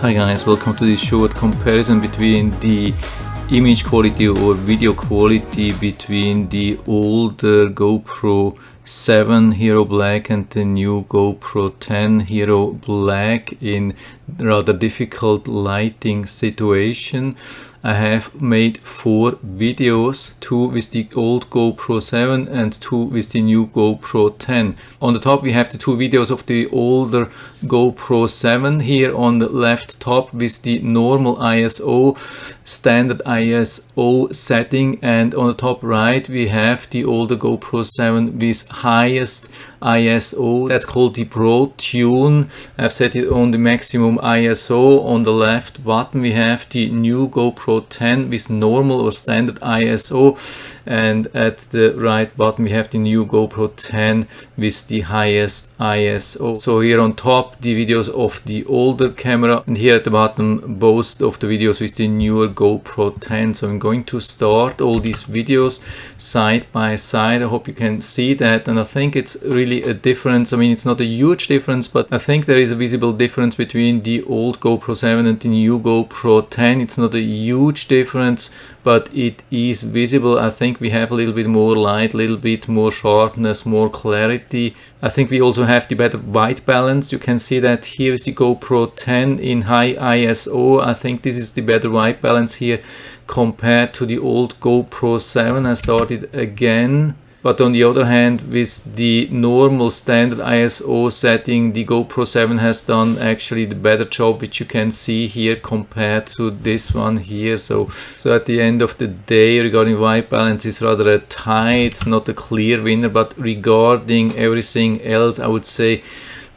Hi guys, welcome to this short comparison between the image quality or video quality between the older GoPro 7 Hero Black and the new GoPro 10 Hero Black in rather difficult lighting situation. I have made 4 videos, 2 with the old GoPro 7 and 2 with the new GoPro 10. On the top we have the 2 videos of the older GoPro 7 here on the left top with the normal ISO, standard ISO setting, and on the top right we have the older GoPro 7 with highest ISO. That's called the Pro Tune. I've set it on the maximum ISO. On the left bottom we have the new GoPro 10 with normal or standard ISO, and at the right bottom we have the new GoPro 10 with the highest ISO. So here on top the videos of the older camera, and here at the bottom both of the videos with the newer GoPro 10. So I'm going to start all these videos side by side. I hope you can see that, and I think it's really a difference. I mean, it's not a huge difference, but I think there is a visible difference between the old GoPro 7 and the new GoPro 10. It's not a huge difference, but it is visible. I think we have a little bit more light, a little bit more sharpness, more clarity. I think we also have the better white balance. You can see that here is the GoPro 10 in high ISO. I think this is the better white balance here compared to the old GoPro 7. I started again. But on the other hand, with the normal standard ISO setting, the GoPro 7 has done actually the better job, which you can see here compared to this one here. So at the end of the day, regarding white balance, is rather a tie. It's not a clear winner, but regarding everything else, I would say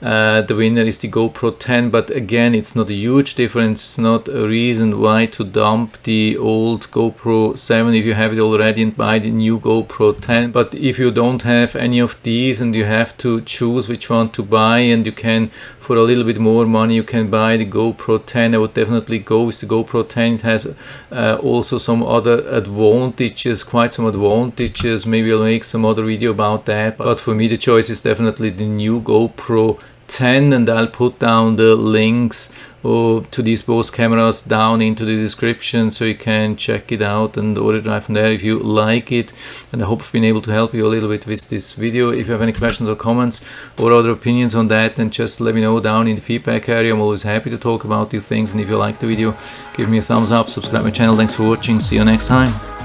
the winner is the GoPro 10, but again, it's not a huge difference. It's not a reason why to dump the old GoPro 7 if you have it already and buy the new GoPro 10. But if you don't have any of these and you have to choose which one to buy, and you can, for a little bit more money, you can buy the GoPro 10, I would definitely go with the GoPro 10. It has also some other advantages, quite some advantages. Maybe I'll make some other video about that, but for me the choice is definitely the new GoPro 10, and I'll put down the links to these both cameras down into the description so you can check it out and order it right from there if you like it. And I hope I've been able to help you a little bit with this video. If you have any questions or comments or other opinions on that, then just let me know down in the feedback area. I'm always happy to talk about these things, and if you like the video, give me a thumbs up, subscribe my channel. Thanks for watching, see you next time.